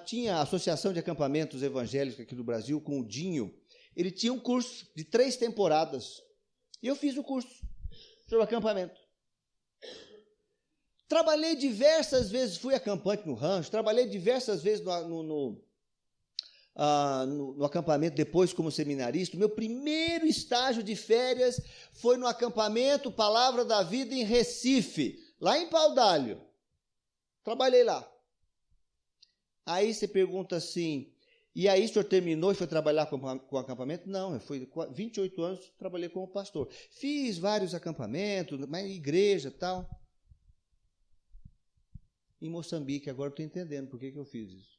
Tinha a Associação de Acampamentos Evangélicos aqui do Brasil, com o Dinho. Ele tinha um curso de 3 temporadas. E eu fiz o curso sobre acampamento. Trabalhei diversas vezes, fui acampante no rancho, trabalhei diversas vezes no acampamento, depois como seminarista. O meu primeiro estágio de férias foi no acampamento Palavra da Vida em Recife, lá em Paudalho. Trabalhei lá. Aí você pergunta assim, e aí o senhor terminou e foi trabalhar com o acampamento? Não, eu fui 28 anos, trabalhei como pastor. Fiz vários acampamentos, mas igreja e tal. Em Moçambique, agora estou entendendo por que eu fiz isso.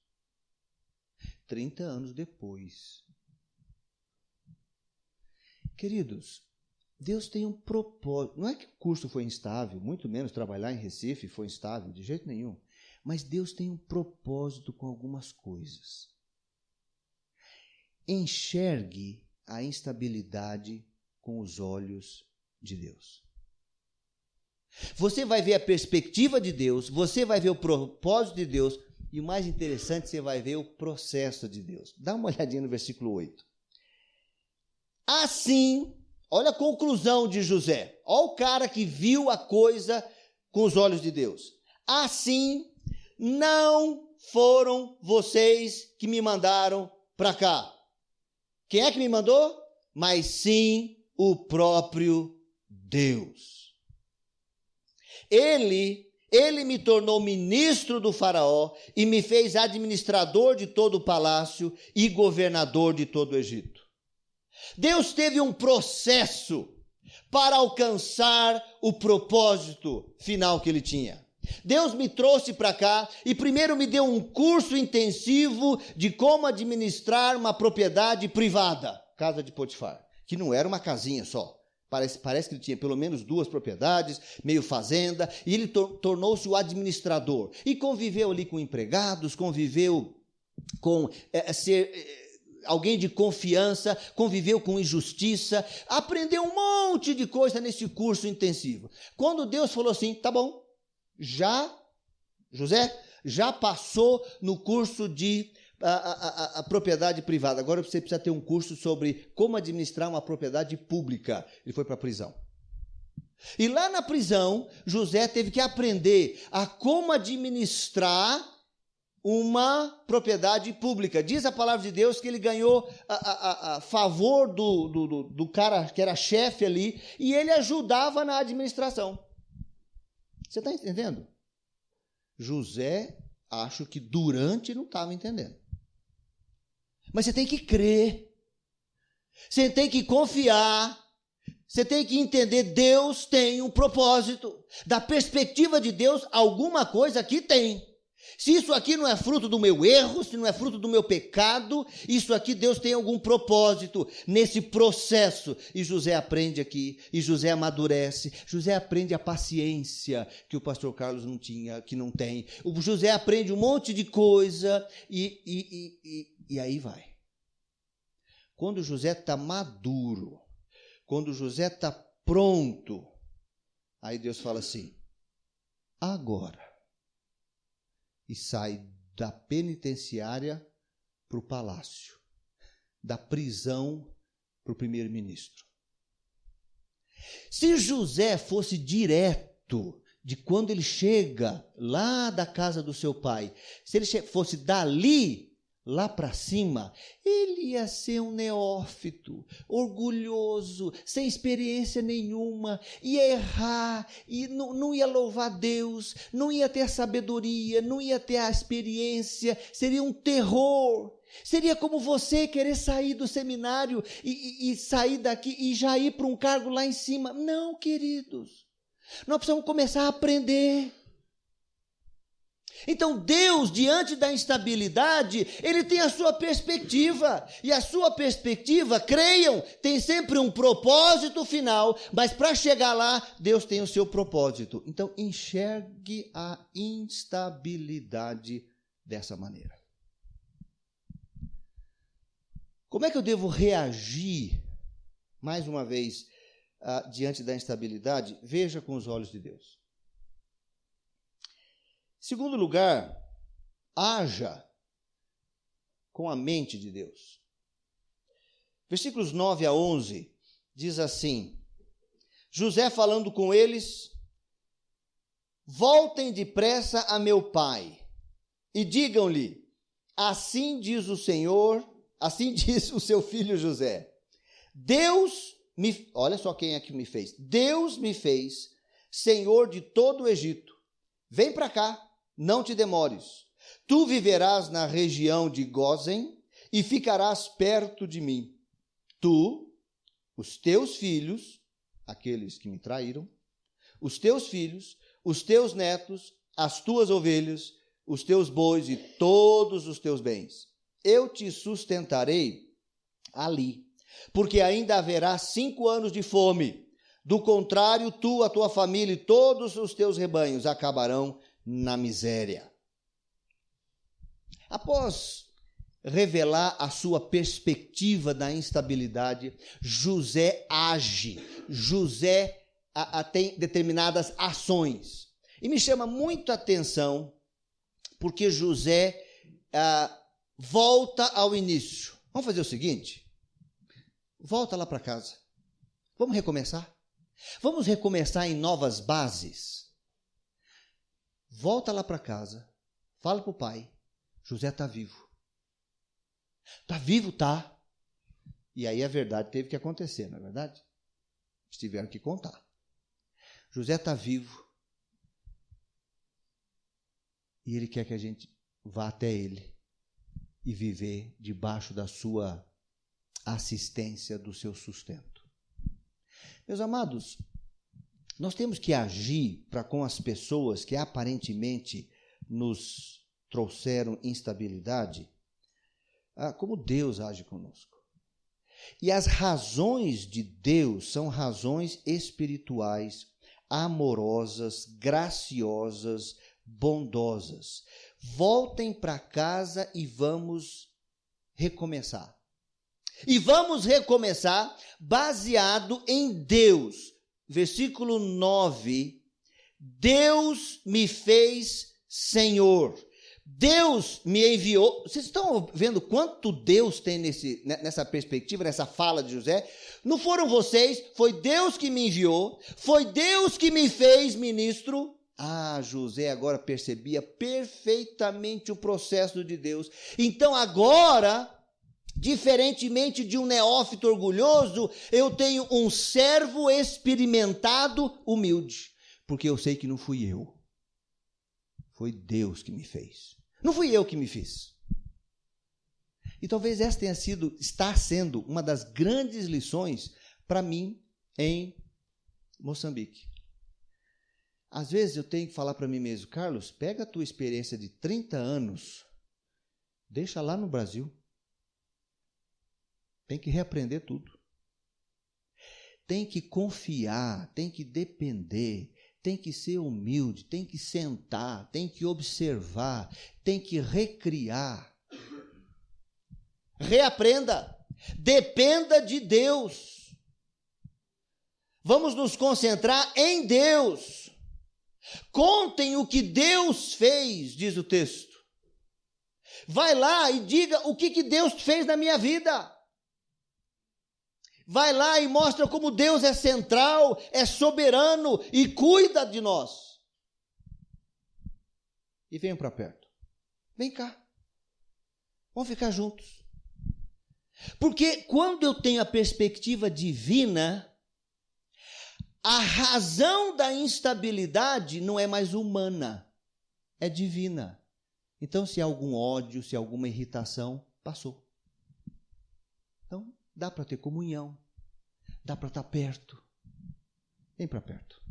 30 anos depois. Queridos, Deus tem um propósito. Não é que o curso foi instável, muito menos trabalhar em Recife foi instável, de jeito nenhum. Mas Deus tem um propósito com algumas coisas. Enxergue a instabilidade com os olhos de Deus. Você vai ver a perspectiva de Deus, você vai ver o propósito de Deus, e o mais interessante, você vai ver o processo de Deus. Dá uma olhadinha no versículo 8. Assim, olha a conclusão de José. Olha o cara que viu a coisa com os olhos de Deus. Assim, não foram vocês que me mandaram para cá. Quem é que me mandou? Mas sim o próprio Deus. Ele Ele me tornou ministro do faraó e me fez administrador de todo o palácio e governador de todo o Egito. Deus teve um processo para alcançar o propósito final que ele tinha. Deus me trouxe para cá e primeiro me deu um curso intensivo de como administrar uma propriedade privada, casa de Potifar, que não era uma casinha só. Parece que ele tinha pelo menos 2 propriedades, meio fazenda, e ele tornou-se o administrador. E conviveu ali com empregados, conviveu com alguém de confiança, conviveu com injustiça, aprendeu um monte de coisa nesse curso intensivo. Quando Deus falou assim, tá bom, José já passou no curso de a propriedade privada, agora você precisa ter um curso sobre como administrar uma propriedade pública. Ele foi para a prisão. E lá na prisão, José teve que aprender a como administrar uma propriedade pública. Diz a palavra de Deus que ele ganhou a favor do cara que era chefe ali, e ele ajudava na administração. Você está entendendo? José, acho que durante não estava entendendo. Mas você tem que crer, você tem que confiar, você tem que entender, Deus tem um propósito. Da perspectiva de Deus, alguma coisa aqui tem. Se isso aqui não é fruto do meu erro, se não é fruto do meu pecado, isso aqui Deus tem algum propósito nesse processo. E José aprende aqui, e José amadurece, José aprende a paciência que o pastor Carlos não tinha, que não tem. O José aprende um monte de coisa e aí vai. Quando José está maduro, quando José está pronto, aí Deus fala assim, agora. E sai da penitenciária para o palácio, da prisão para o primeiro-ministro. Se José fosse direto de quando ele chega lá da casa do seu pai, se ele fosse dali lá para cima, ele ia ser um neófito, orgulhoso, sem experiência nenhuma, ia errar, e não ia louvar Deus, não ia ter a sabedoria, não ia ter a experiência, seria um terror. Seria como você querer sair do seminário e sair daqui e já ir para um cargo lá em cima. Não, queridos, nós precisamos começar a aprender. Então Deus, diante da instabilidade, Ele tem a sua perspectiva, e a sua perspectiva, creiam, tem sempre um propósito final, mas para chegar lá, Deus tem o seu propósito. Então enxergue a instabilidade dessa maneira. Como é que eu devo reagir, mais uma vez, diante da instabilidade? Veja com os olhos de Deus. Segundo lugar, haja com a mente de Deus. Versículos 9 a 11 diz assim, José falando com eles, voltem depressa a meu pai e digam-lhe, assim diz o Senhor, assim diz o seu filho José, olha só quem é que me fez, Deus me fez Senhor de todo o Egito, vem para cá, não te demores, tu viverás na região de Gósen e ficarás perto de mim. Tu, os teus filhos, aqueles que me traíram, os teus filhos, os teus netos, as tuas ovelhas, os teus bois e todos os teus bens. Eu te sustentarei ali, porque ainda haverá 5 anos de fome. Do contrário, tu, a tua família e todos os teus rebanhos acabarão na miséria. Após revelar a sua perspectiva da instabilidade, José age, José tem determinadas ações. E me chama muito a atenção, porque José volta ao início. Vamos fazer o seguinte? Volta lá para casa. Vamos recomeçar? Vamos recomeçar em novas bases. Volta lá para casa, fala para o pai, José está vivo. Está vivo, tá? E aí a verdade teve que acontecer, não é verdade? Eles tiveram que contar. José está vivo. E Ele quer que a gente vá até Ele e viver debaixo da sua assistência, do seu sustento. Meus amados, nós temos que agir para com as pessoas que aparentemente nos trouxeram instabilidade, como Deus age conosco. E as razões de Deus são razões espirituais, amorosas, graciosas, bondosas. Voltem para casa e vamos recomeçar. E vamos recomeçar baseado em Deus. Versículo 9. Deus me fez Senhor. Deus me enviou. Vocês estão vendo quanto Deus tem nessa perspectiva, nessa fala de José? Não foram vocês, foi Deus que me enviou, foi Deus que me fez ministro. José agora percebia perfeitamente o processo de Deus. Então agora, diferentemente de um neófito orgulhoso, eu tenho um servo experimentado, humilde, porque eu sei que não fui eu. Foi Deus que me fez. Não fui eu que me fiz. E talvez essa está sendo uma das grandes lições para mim em Moçambique. Às vezes eu tenho que falar para mim mesmo, Carlos, pega a tua experiência de 30 anos, deixa lá no Brasil. Tem que reaprender tudo. Tem que confiar, tem que depender, tem que ser humilde, tem que sentar, tem que observar, tem que recriar. Reaprenda, dependa de Deus. Vamos nos concentrar em Deus. Contem o que Deus fez, diz o texto. Vai lá e diga o que Deus fez na minha vida. Vai lá e mostra como Deus é central, é soberano e cuida de nós. E venham para perto. Vem cá. Vamos ficar juntos. Porque quando eu tenho a perspectiva divina, a razão da instabilidade não é mais humana, é divina. Então, se há algum ódio, se há alguma irritação, passou. Então, dá para ter comunhão, dá para estar perto. Vem para perto.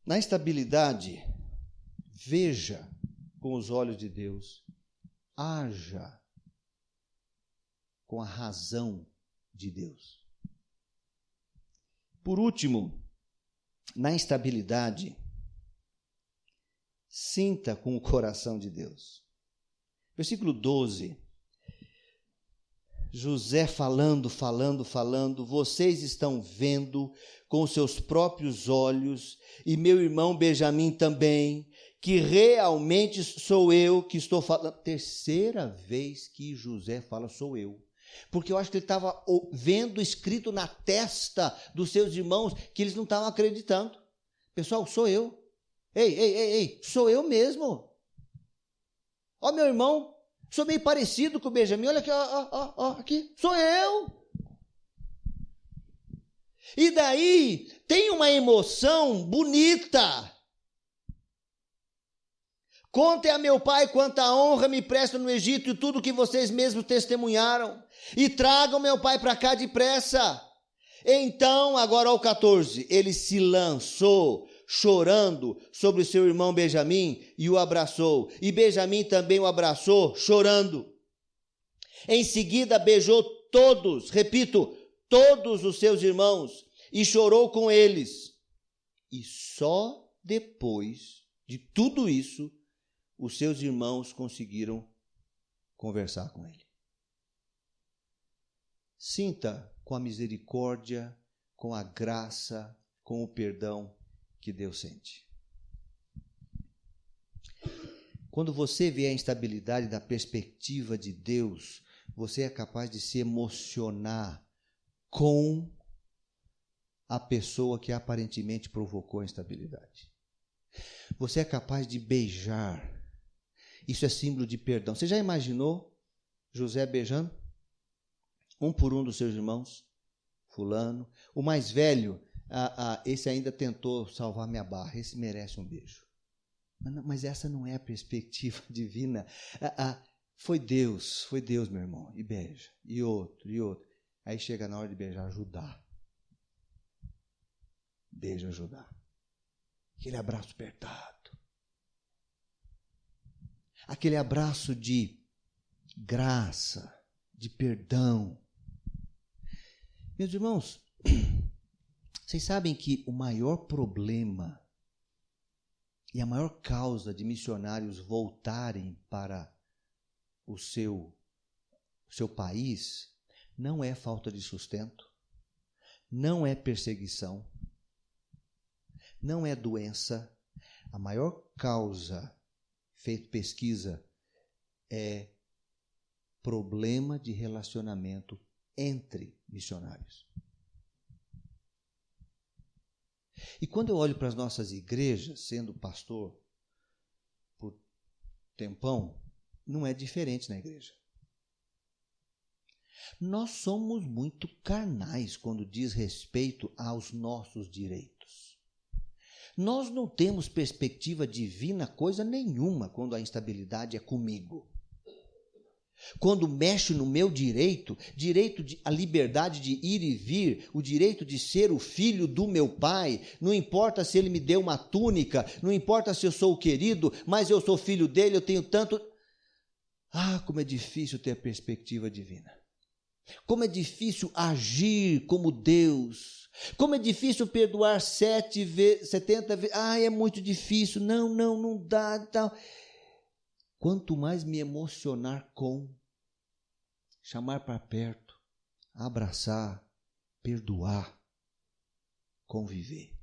Na instabilidade, veja com os olhos de Deus, haja com a razão de Deus. Por último, na instabilidade, sinta com o coração de Deus. Versículo 12. José falando, vocês estão vendo com os seus próprios olhos, e meu irmão Benjamim também, que realmente sou eu que estou falando. Terceira vez que José fala, sou eu. Porque eu acho que ele estava vendo escrito na testa dos seus irmãos que eles não estavam acreditando. Pessoal, sou eu. Ei, sou eu mesmo. Ó, meu irmão, sou meio parecido com o Benjamim. Olha aqui, ó, aqui, sou eu. E daí tem uma emoção bonita. Contem a meu pai quanta honra me presta no Egito e tudo que vocês mesmos testemunharam. E tragam meu pai para cá depressa. Então, agora ao 14, ele se lançou, chorando, sobre o seu irmão Benjamim e o abraçou. E Benjamim também o abraçou, chorando. Em seguida, beijou todos, repito, todos os seus irmãos e chorou com eles. E só depois de tudo isso, os seus irmãos conseguiram conversar com ele. Sinta com a misericórdia, com a graça, com o perdão que Deus sente. Quando você vê a instabilidade da perspectiva de Deus, você é capaz de se emocionar com a pessoa que aparentemente provocou a instabilidade. Você é capaz de beijar. Isso é símbolo de perdão. Você já imaginou José beijando um por um dos seus irmãos? Fulano. O mais velho, esse ainda tentou salvar minha barra. Esse merece um beijo. Mas essa não é a perspectiva divina. Foi Deus, meu irmão. E beija. E outro, e outro. Aí chega na hora de beijar Judá. Beija Judá. Aquele abraço apertado. Aquele abraço de graça, de perdão. Meus irmãos, vocês sabem que o maior problema e a maior causa de missionários voltarem para o seu país não é falta de sustento, não é perseguição, não é doença. A maior causa, feito pesquisa, é problema de relacionamento entre missionários. E quando eu olho para as nossas igrejas, sendo pastor por tempão, não é diferente na igreja. Nós somos muito carnais quando diz respeito aos nossos direitos. Nós não temos perspectiva divina coisa nenhuma quando a instabilidade é comigo. Quando mexe no meu direito, a liberdade de ir e vir, o direito de ser o filho do meu pai, não importa se ele me deu uma túnica, não importa se eu sou o querido, mas eu sou filho dele, eu tenho tanto... como é difícil ter a perspectiva divina. Como é difícil agir como Deus. Como é difícil perdoar 70 vezes. É muito difícil. Não dá, tal. Quanto mais me emocionar com, chamar para perto, abraçar, perdoar, conviver.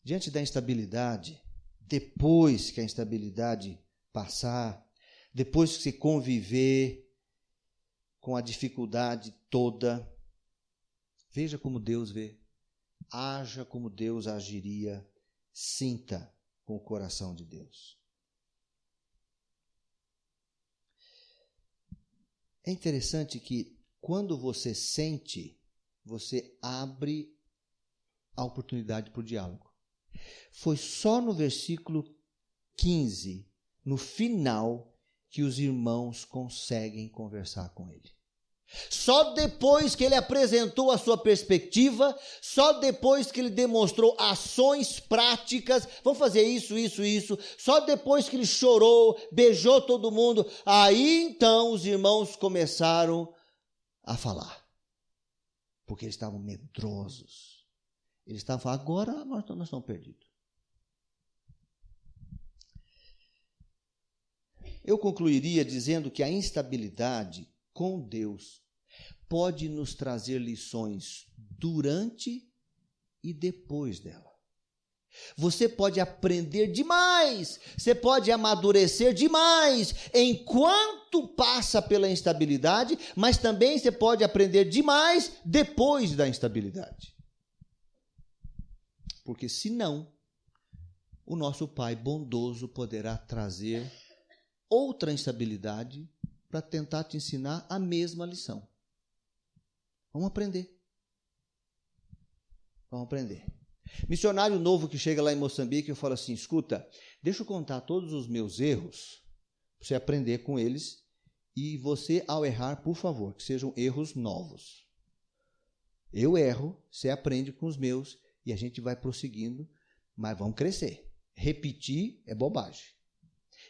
Diante da instabilidade, depois que a instabilidade passar, depois que se conviver com a dificuldade toda, veja como Deus vê, haja como Deus agiria, sinta com o coração de Deus. É interessante que quando você sente, você abre a oportunidade para o diálogo. Foi só no versículo 15, no final, que os irmãos conseguem conversar com ele. Só depois que ele apresentou a sua perspectiva, só depois que ele demonstrou ações práticas, vamos fazer isso, só depois que ele chorou, beijou todo mundo, aí então os irmãos começaram a falar, porque eles estavam medrosos, eles estavam falando, agora nós estamos perdidos. Eu concluiria dizendo que a instabilidade com Deus pode nos trazer lições durante e depois dela. Você pode aprender demais, você pode amadurecer demais enquanto passa pela instabilidade, mas também você pode aprender demais depois da instabilidade. Porque senão, o nosso Pai bondoso poderá trazer outra instabilidade para tentar te ensinar a mesma lição. Vamos aprender. Missionário novo que chega lá em Moçambique, eu falo assim, escuta, deixa eu contar todos os meus erros, para você aprender com eles, e você, ao errar, por favor, que sejam erros novos. Eu erro, você aprende com os meus, e a gente vai prosseguindo, mas vamos crescer. Repetir é bobagem.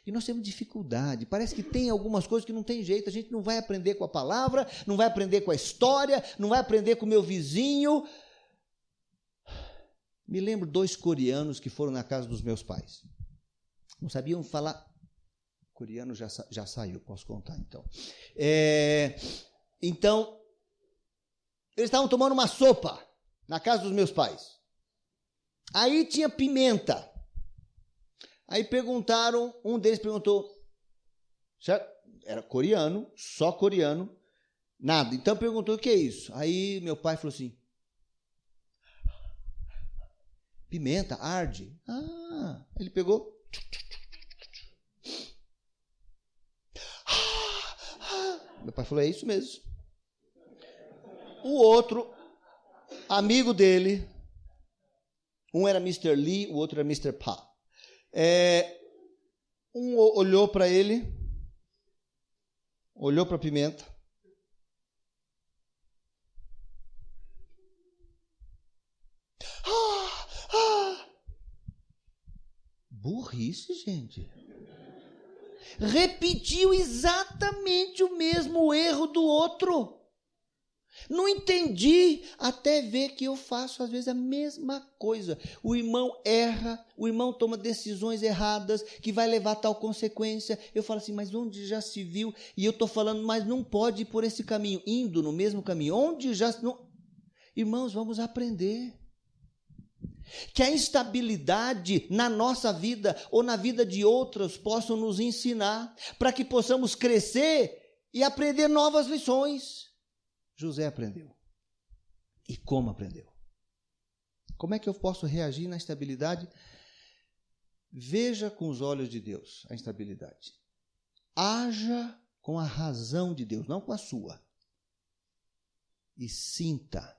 E nós temos dificuldade, parece que tem algumas coisas que não tem jeito, a gente não vai aprender com a palavra, não vai aprender com a história, não vai aprender com o meu vizinho. Me lembro 2 coreanos que foram na casa dos meus pais. Não sabiam falar. Coreano já saiu, posso contar então. Então, eles estavam tomando uma sopa na casa dos meus pais. Aí tinha pimenta. Aí perguntaram, um deles perguntou, certo? Era coreano, só coreano, nada. Então perguntou, o que é isso? Aí meu pai falou assim, pimenta, arde. Ele pegou. Meu pai falou, é isso mesmo. O outro, amigo dele, Um era Mr. Lee, o outro era Mr. Pa. Um olhou para ele, olhou para a pimenta. Burrice, gente. Repetiu exatamente o mesmo erro do outro. Não entendi, até ver que eu faço às vezes a mesma coisa. O irmão erra, o irmão toma decisões erradas, que vai levar a tal consequência. Eu falo assim, mas onde já se viu? E eu estou falando, mas não pode ir por esse caminho, indo no mesmo caminho. Onde já... Não... Irmãos, vamos aprender. Que a instabilidade na nossa vida ou na vida de outros possam nos ensinar, para que possamos crescer e aprender novas lições. José aprendeu. E como aprendeu? Como é que eu posso reagir na instabilidade? Veja com os olhos de Deus a instabilidade. Haja com a razão de Deus, não com a sua. E sinta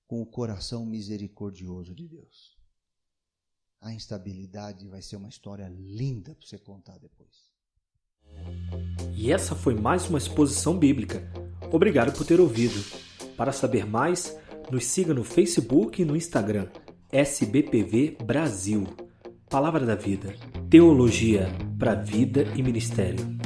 com o coração misericordioso de Deus. A instabilidade vai ser uma história linda para você contar depois. E essa foi mais uma exposição bíblica. Obrigado por ter ouvido. Para saber mais, nos siga no Facebook e no Instagram, SBPV Brasil. Palavra da Vida, teologia para vida e ministério.